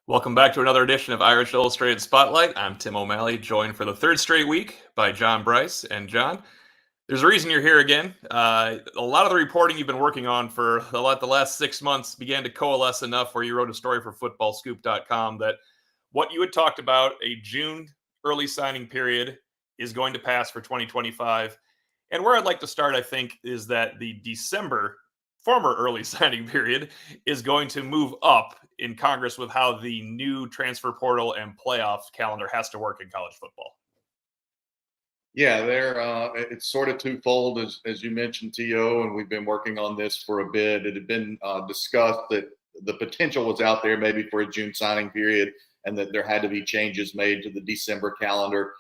Welcome back to another edition of Irish Illustrated Spotlight. I'm Tim O'Malley, joined for the third straight week by John Bryce. And John, there's a reason you're here again. A lot of the reporting you've been working on for the last 6 months began to coalesce enough where you wrote a story for footballscoop.com that what you had talked about, a June early signing period, is going to pass for 2025. And where I'd like to start, I think, is that the December former early signing period is going to move up in Congress with how the new transfer portal and playoff calendar has to work in college football. Yeah, it's sort of twofold, as you mentioned, To, and we've been working on this for a bit. It had been discussed that the potential was out there maybe for a June signing period, and that there had to be changes made to the December calendar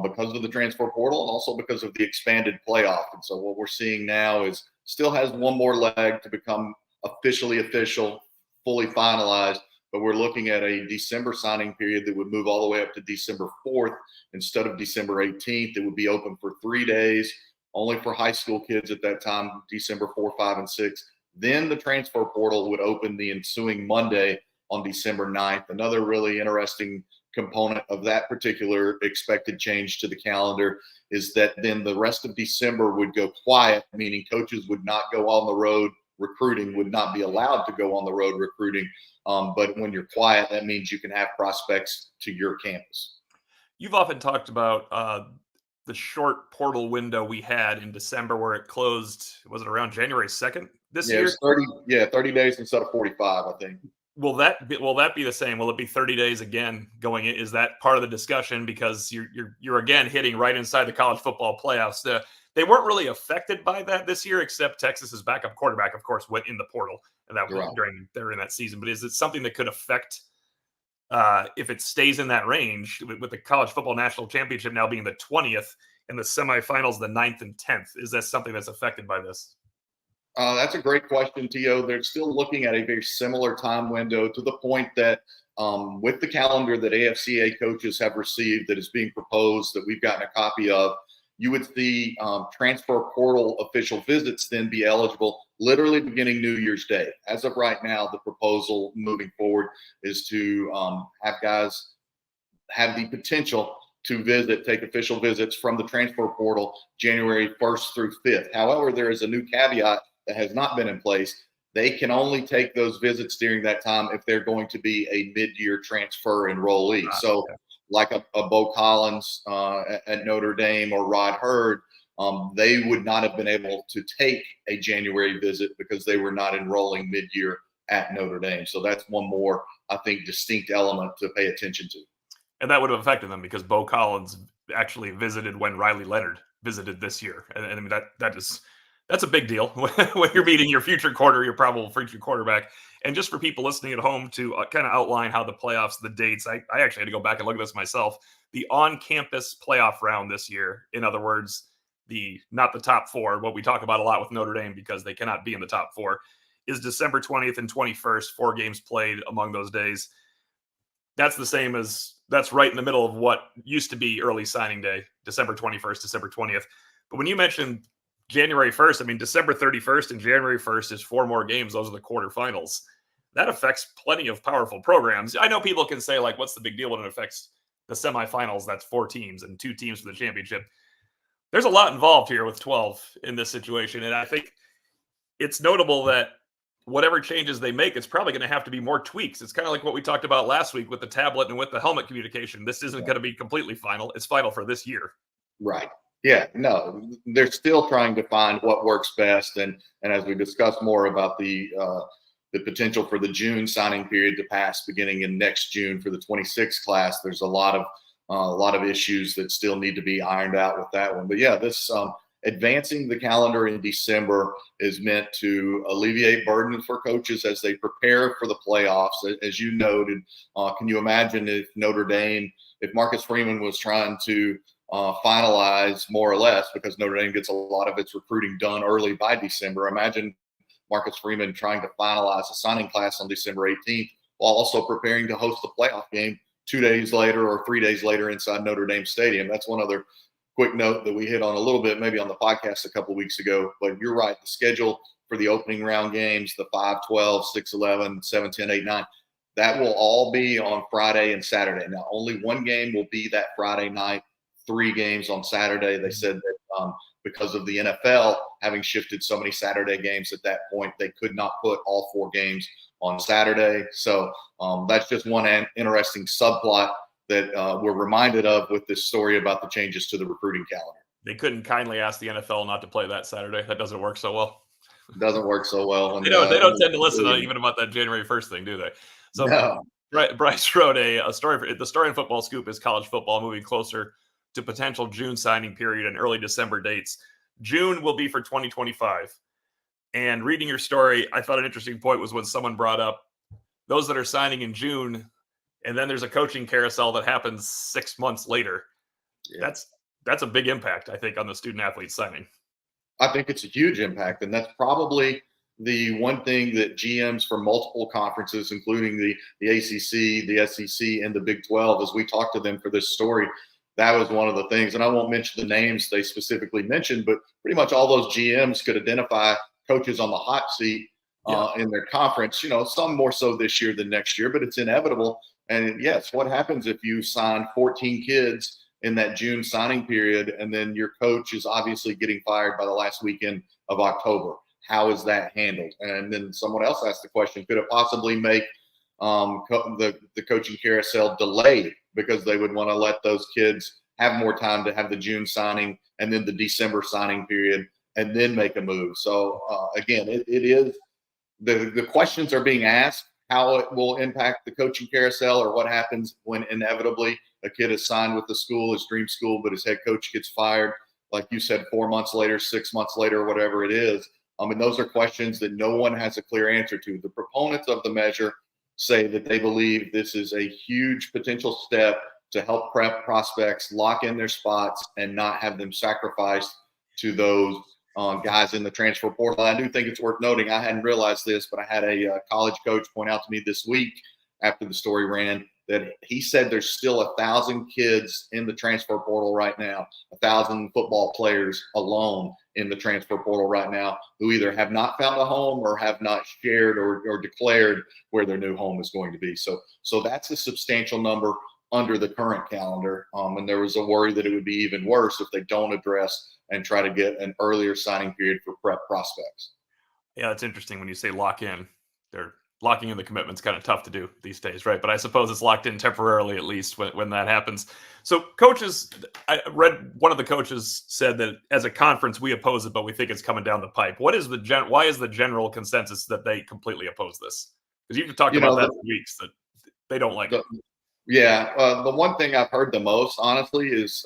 because of the transfer portal and also because of the expanded playoff. And so what we're seeing now is still has one more leg to become officially official, fully finalized. But we're looking at a December signing period that would move all the way up to December 4th instead of December 18th. It would be open for 3 days, only for high school kids at that time, December 4, 5, and 6. Then the transfer portal would open the ensuing Monday on December 9th. Another really interesting component of that particular expected change to the calendar is that then the rest of December would go quiet, meaning coaches would not go on the road recruiting, would not be allowed to go on the road recruiting. But when you're quiet, that means you can have prospects to your campus. You've often talked about the short portal window we had in December where it closed. Was it around January 2nd this year? It's 30. Yeah, 30 days instead of 45, I think. Will that be the same? Will it be 30 days again going in? Is that part of the discussion? Because you're again hitting right inside the college football playoffs. They weren't really affected by that this year, except Texas's backup quarterback, of course, went in the portal, and that was Right. during that season. But is it something that could affect if it stays in that range with the college football national championship now being the 20th and the semifinals the 9th and 10th? Is that something that's affected by this? That's a great question, To. They're still looking at a very similar time window to the point that with the calendar that AFCA coaches have received that is being proposed that we've gotten a copy of, you would see transfer portal official visits then be eligible literally beginning New Year's Day. As of right now, the proposal moving forward is to have guys have the potential to take official visits from the transfer portal January 1st through 5th. However, there is a new caveat that has not been in place. They can only take those visits during that time if they're going to be a mid-year transfer enrollee. So like a Bo Collins at Notre Dame or Rod Hurd, they would not have been able to take a January visit because they were not enrolling mid-year at Notre Dame. So that's one more, I think, distinct element to pay attention to. And that would have affected them because Bo Collins actually visited when Riley Leonard visited this year. And I mean, that's a big deal when you're meeting your probable future quarterback. And just for people listening at home to kind of outline how the playoffs, the dates, I actually had to go back and look at this myself. The on-campus playoff round this year, in other words, not the top four, what we talk about a lot with Notre Dame because they cannot be in the top four, is December 20th and 21st, 4 games played among those days. That's right in the middle of what used to be early signing day, December 21st, December 20th. But when you mentioned January 1st, I mean, December 31st and January 1st is 4 more games. Those are the quarterfinals. That affects plenty of powerful programs. I know people can say, like, what's the big deal when it affects the semifinals? That's 4 teams and 2 teams for the championship. There's a lot involved here with 12 in this situation. And I think it's notable that whatever changes they make, it's probably going to have to be more tweaks. It's kind of like what we talked about last week with the tablet and with the helmet communication. This isn't going to be completely final. It's final for this year. Right. Yeah, no, they're still trying to find what works best. And as we discussed more about the potential for the June signing period to pass beginning in next June for the 26 class, there's a lot of issues that still need to be ironed out with that one. But yeah, this advancing the calendar in December is meant to alleviate burden for coaches as they prepare for the playoffs. As you noted, can you imagine if Marcus Freeman was trying to finalize more or less, because Notre Dame gets a lot of its recruiting done early by December. Imagine Marcus Freeman trying to finalize a signing class on December 18th while also preparing to host the playoff game 2 days later or 3 days later inside Notre Dame Stadium. That's one other quick note that we hit on a little bit, maybe on the podcast a couple of weeks ago. But you're right, the schedule for the opening round games, the 5-12, 6-11, 7-10, 8-9, That will all be on Friday and Saturday. Now, only one game will be that Friday night, 3 games on Saturday. They said that because of the NFL having shifted so many Saturday games at that point, they could not put all 4 games on Saturday. So that's just one interesting subplot that we're reminded of with this story about the changes to the recruiting calendar. They couldn't kindly ask the NFL not to play that Saturday. That doesn't work so well. It doesn't work so well. And, They don't tend to listen even about that January 1st thing, do they? So no. Bryce wrote a story. The story in Football Scoop is college football moving closer to potential June signing period and early December dates. June will be for 2025. And reading your story, I thought an interesting point was when someone brought up those that are signing in June, and then there's a coaching carousel that happens 6 months later. Yeah. That's a big impact, I think, on the student athlete signing. I think it's a huge impact, and that's probably the one thing that GMs for multiple conferences, including the ACC, the SEC, and the Big 12, as we talked to them for this story, that was one of the things. And I won't mention the names they specifically mentioned, but pretty much all those GMs could identify coaches on the hot seat in their conference. You know, some more so this year than next year, but it's inevitable. And yes, what happens if you sign 14 kids in that June signing period, and then your coach is obviously getting fired by the last weekend of October? How is that handled? And then someone else asked the question, could it possibly make the coaching carousel delayed because they would want to let those kids have more time to have the June signing and then the December signing period and then make a move? So again, it is the questions are being asked, how it will impact the coaching carousel, or what happens when inevitably a kid is signed with the school, his dream school, but his head coach gets fired, like you said, 4 months later, 6 months later, whatever it is. And those are questions that no one has a clear answer to. The proponents of the measure say that they believe this is a huge potential step to help prep prospects lock in their spots and not have them sacrificed to those guys in the transfer portal. I do think it's worth noting, I hadn't realized this, but I had a college coach point out to me this week after the story ran that he said there's still 1,000 kids in the transfer portal right now, 1,000 football players alone in the transfer portal right now who either have not found a home or have not shared or declared where their new home is going to be. So that's a substantial number under the current calendar. And there was a worry that it would be even worse if they don't address and try to get an earlier signing period for prep prospects. Yeah, it's interesting when you say lock in. They're locking in the commitment's kind of tough to do these days, right? But I suppose it's locked in temporarily, at least when that happens. So coaches, I read one of the coaches said that as a conference, we oppose it, but we think it's coming down the pipe. Why is the general consensus that they completely oppose this? Because you've talked about that for weeks, that they don't like it. Yeah. The one thing I've heard the most, honestly, is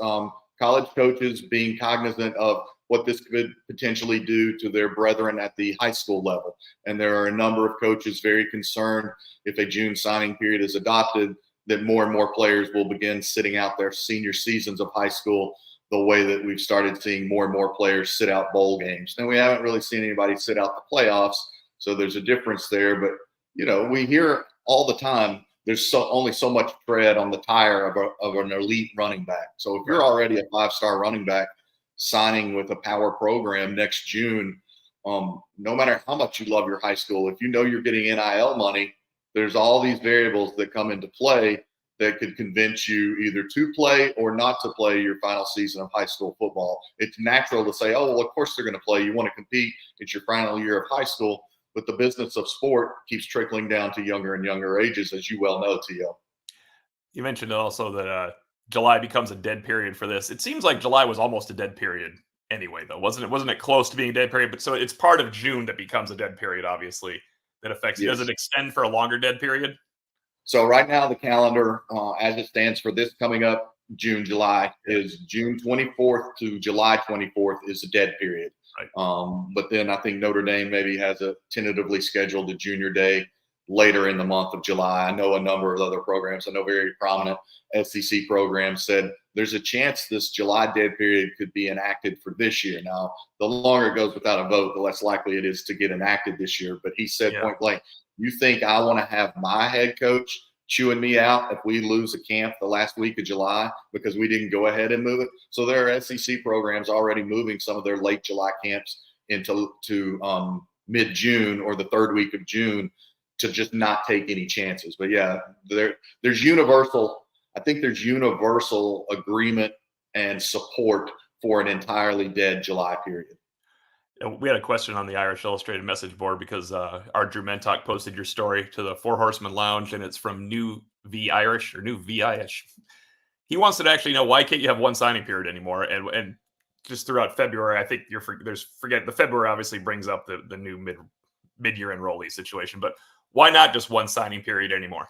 college coaches being cognizant of what this could potentially do to their brethren at the high school level. And there are a number of coaches very concerned if a June signing period is adopted, that more and more players will begin sitting out their senior seasons of high school the way that we've started seeing more and more players sit out bowl games. And we haven't really seen anybody sit out the playoffs. So there's a difference there. But, you know, we hear all the time, there's only so much tread on the tire of an elite running back. So if you're already a 5-star running back signing with a power program next June, no matter how much you love your high school, if you know you're getting NIL money, there's all these variables that come into play that could convince you either to play or not to play your final season of high school football. It's natural to say, oh, well, of course they're going to play. You want to compete. It's your final year of high school. But the business of sport keeps trickling down to younger and younger ages, as you well know, T.O. You mentioned also that July becomes a dead period for this. It seems like July was almost a dead period anyway, though, wasn't it? Wasn't it close to being a dead period? But so it's part of June that becomes a dead period, obviously, that affects. Yes. Does it extend for a longer dead period? So right now, the calendar, as it stands for this coming up June, July, is June 24th to July 24th is a dead period. Right. But then I think Notre Dame maybe has a tentatively scheduled a junior day later in the month of July. I know a number of other programs. I know very prominent SEC programs said there's a chance this July dead period could be enacted for this year. Now, the longer it goes without a vote, the less likely it is to get enacted this year. But he said point blank, you think I want to have my head coach chewing me out if we lose a camp the last week of July because we didn't go ahead and move it? So there are SEC programs already moving some of their late July camps into mid-June or the third week of June to just not take any chances. But yeah, there's universal. I think there's universal agreement and support for an entirely dead July period. We had a question on the Irish Illustrated message board because our Drew Mentalk posted your story to the Four Horsemen Lounge, and it's from New V Irish or New V Irish. He wants to actually know, why can't you have one signing period anymore? And just throughout February, I think the February obviously brings up the new mid-year enrollee situation, but why not just one signing period anymore?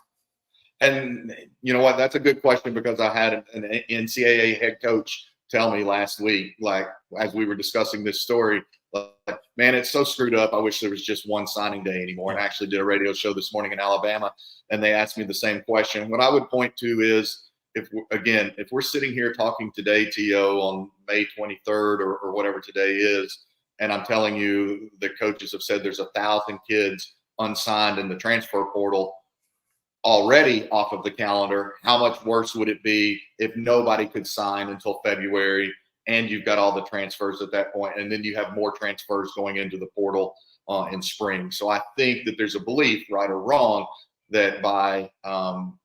And you know what? That's a good question, because I had an NCAA head coach tell me last week, like as we were discussing this story, like, man, it's so screwed up. I wish there was just one signing day anymore. And I actually did a radio show this morning in Alabama, and they asked me the same question. What I would point to is, if we're sitting here talking today, TO, on May 23rd or whatever today is, and I'm telling you the coaches have said there's 1,000 kids unsigned in the transfer portal already off of the calendar, how much worse would it be if nobody could sign until February, and you've got all the transfers at that point, and then you have more transfers going into the portal in spring. So I think that there's a belief, right or wrong, that by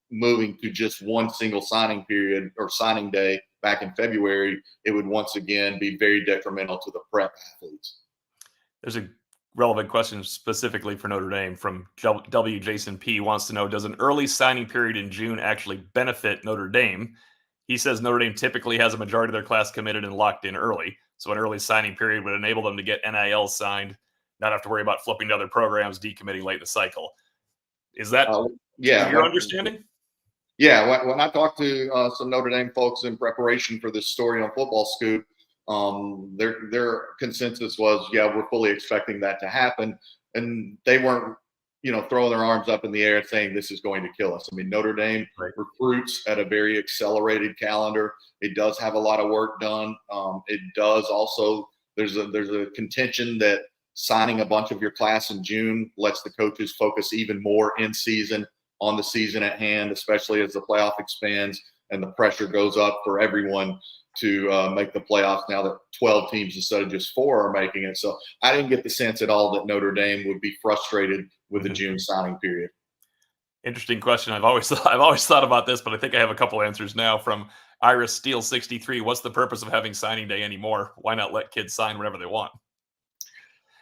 moving to just one single signing period or signing day back in February, it would once again be very detrimental to the prep athletes. There's a relevant question specifically for Notre Dame from W. Jason P. wants to know, does an early signing period in June actually benefit Notre Dame? He says Notre Dame typically has a majority of their class committed and locked in early, so an early signing period would enable them to get NIL signed, not have to worry about flipping to other programs, decommitting late in the cycle. Is that your understanding? Yeah, when I talked to some Notre Dame folks in preparation for this story on Football Scoop, their consensus was, yeah, we're fully expecting that to happen, and they weren't, throwing their arms up in the air saying this is going to kill us. I mean, Notre Dame recruits at a very accelerated calendar. It does have a lot of work done. It does also. There's a contention that signing a bunch of your class in June lets the coaches focus even more in season on the season at hand, especially as the playoff expands and the pressure goes up for everyone to make the playoffs now that 12 teams instead of just 4 are making it. So I didn't get the sense at all that Notre Dame would be frustrated with the June signing period. Interesting question. I've always thought about this, but I think I have a couple answers now. From Iris Steel 63, what's the purpose of having signing day anymore? Why not let kids sign whenever they want?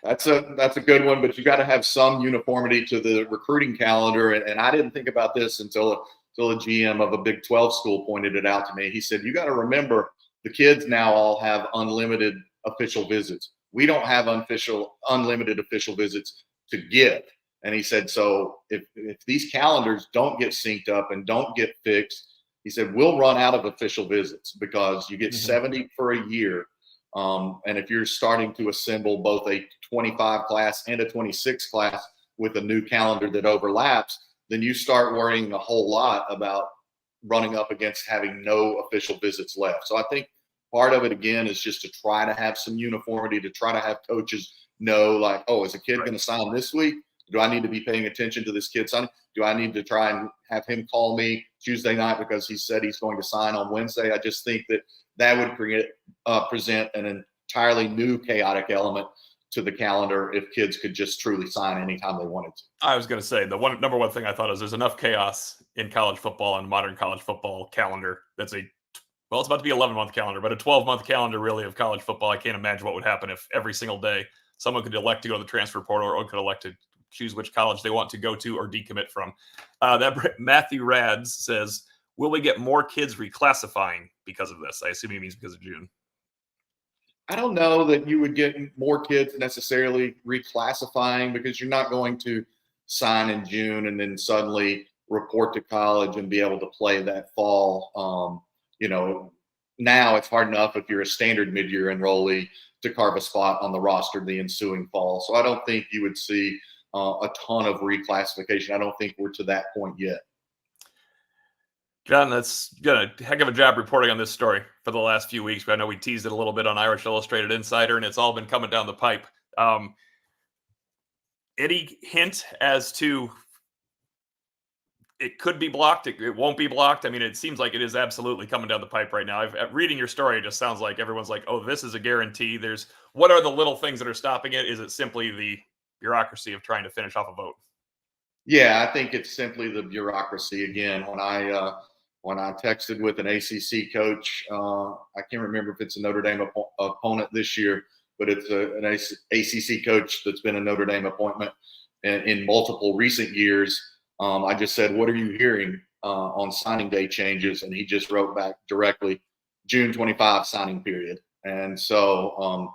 That's a good one, but you got to have some uniformity to the recruiting calendar. And I didn't think about this until a GM of a Big 12 school pointed it out to me. He said, you got to remember, the kids now all have unlimited official visits. We don't have unlimited official visits to give. And he said, so if these calendars don't get synced up and don't get fixed, he said, we'll run out of official visits, because you get 70 for a year. And if you're starting to assemble both a 25 class and a 26 class with a new calendar that overlaps, then you start worrying a whole lot about running up against having no official visits left. So I think part of it, again, is just to try to have some uniformity, to try to have coaches know, like, oh, is a kid going to sign this week? Do I need to be paying attention to this kid signing? Do I need to try and have him call me Tuesday night because he said he's going to sign on Wednesday? I just think that would present an entirely new chaotic element to the calendar if kids could just truly sign anytime they wanted to. I was going to say, the number one thing I thought is there's enough chaos in college football and modern college football calendar. That's it's about to be 11-month calendar, but a 12-month calendar really of college football. I can't imagine what would happen if every single day someone could elect to go to the transfer portal, or could elect to choose which college they want to go to or decommit from. That Matthew Rads says, will we get more kids reclassifying because of this? I assume he means because of June. I don't know that you would get more kids necessarily reclassifying, because you're not going to sign in June and then suddenly report to college and be able to play that fall. Now it's hard enough if you're a standard mid-year enrollee to carve a spot on the roster the ensuing fall. So I don't think you would see a ton of reclassification. I don't think we're to that point yet. John, that's done a heck of a job reporting on this story for the last few weeks. But I know we teased it a little bit on Irish Illustrated Insider, and it's all been coming down the pipe. Any hint as to it could be blocked? It won't be blocked? I mean, it seems like it is absolutely coming down the pipe right now. Reading your story, it just sounds like everyone's like, oh, this is a guarantee. What are the little things that are stopping it? Is it simply the bureaucracy of trying to finish off a vote? Yeah, I think it's simply the bureaucracy again. When I texted with an ACC coach, I can't remember if it's a Notre Dame opponent this year, but it's an ACC coach that's been a Notre Dame appointment in multiple recent years. I just said, "What are you hearing on signing day changes?" And he just wrote back directly, "June 25 signing period." And so,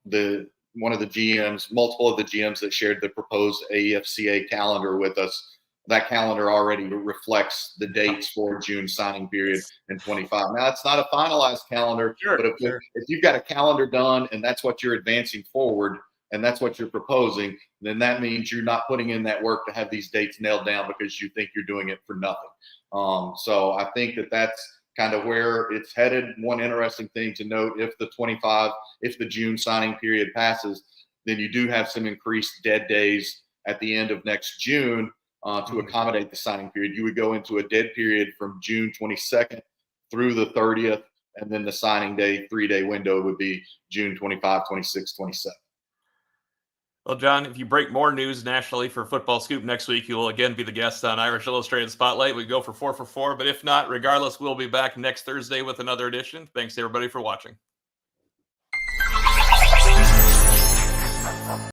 the one of the GMs, multiple of the GMs that shared the proposed AFCA calendar with us, that calendar already reflects the dates for June signing period in 25. Now, it's not a finalized calendar, Sure, but sure. if you've got a calendar done and that's what you're advancing forward and that's what you're proposing, then that means you're not putting in that work to have these dates nailed down because you think you're doing it for nothing. So I think that that's kind of where it's headed. One interesting thing to note, if the June signing period passes, then you do have some increased dead days at the end of next June to Mhm. accommodate the signing period. You would go into a dead period from June 22nd through the 30th, and then the signing day 3-day window would be June 25, 26, 27. Well, John, if you break more news nationally for Football Scoop next week, you will again be the guest on Irish Illustrated Spotlight. We go for 4 for 4, but if not, regardless, we'll be back next Thursday with another edition. Thanks to everybody for watching.